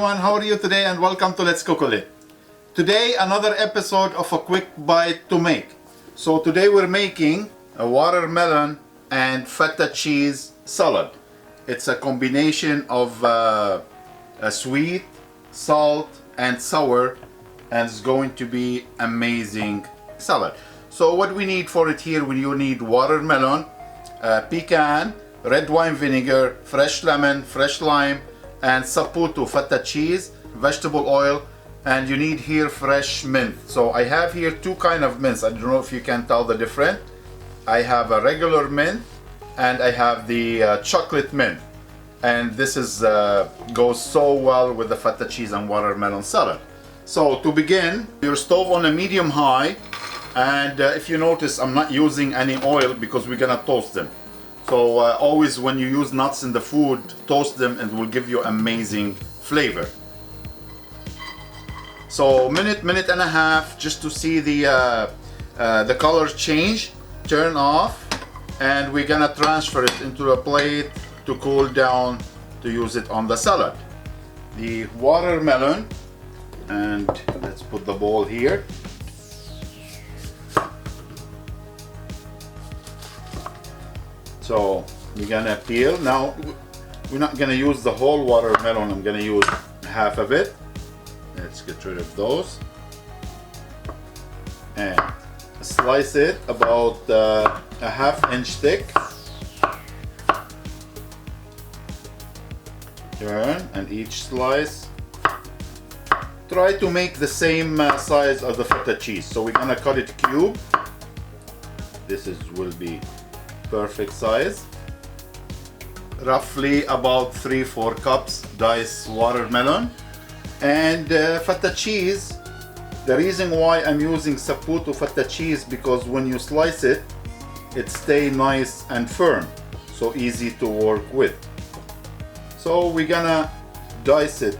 everyone, how are you today, and welcome to Letscookolet. Today another episode of a quick bite to make. So today we're making a watermelon and feta cheese salad. It's a combination of a sweet, salt and sour, and it's going to be amazing salad. So what we need for it here, you need watermelon, pecan, red wine vinegar, fresh lemon, fresh lime, and saputo feta cheese, vegetable oil, and you need here fresh mint. So I have here two kind of mints. I don't know if you can tell the difference. I have a regular mint and I have the chocolate mint, and this is goes so well with the feta cheese and watermelon salad. So to begin, your stove on a medium high, and if you notice, I'm not using any oil because we're gonna toast them. So always when you use nuts in the food, toast them and it will give you amazing flavor. So minute and a half just to see the color change. Turn off, and we're gonna transfer it into a plate to cool down to use it on the salad. The watermelon, and let's put the bowl here. So we're gonna peel. Now we're not gonna use the whole watermelon, I'm gonna use half of it. Let's get rid of those and slice it about a ½ inch thick. Turn, and each slice try to make the same size as the feta cheese. So we're gonna cut it cube. Will be perfect size. Roughly about 3-4 cups diced watermelon. And feta cheese, the reason why I'm using saputo feta cheese, because when you slice it, it stays nice and firm, so easy to work with. So we're gonna dice it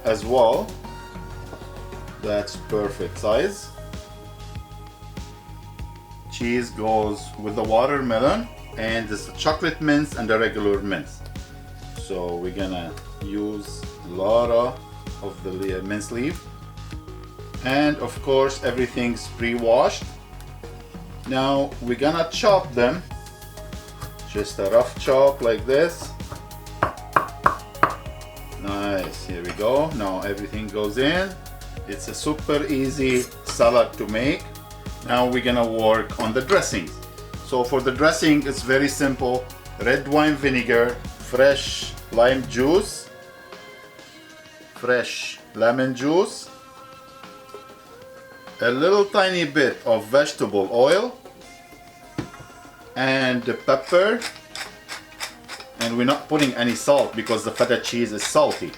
as well. That's perfect size. Cheese goes with the watermelon, and this chocolate mints and the regular mints. So we're gonna use a lot of the mince leaf, and of course everything's pre-washed. Now we're gonna chop them, just a rough chop like this. Nice, here we go. Now everything goes in. It's a super easy salad to make. Now we're gonna work on the dressings. So for the dressing, it's very simple. Red wine vinegar, fresh lime juice, fresh lemon juice, a little tiny bit of vegetable oil, and the pepper. And we're not putting any salt because the feta cheese is salty.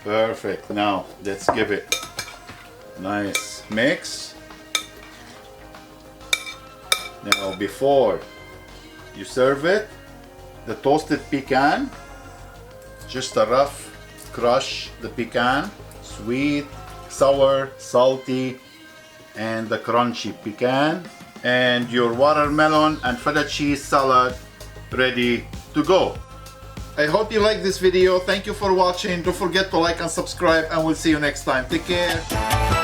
Perfect. Now let's give it a nice mix. Now before you serve it, the toasted pecan, just a rough crush the pecan, sweet, sour, salty, and the crunchy pecan, and your watermelon and feta cheese salad ready to go. I hope you like this video. Thank you for watching. Don't forget to like and subscribe, and we'll see you next time. Take care.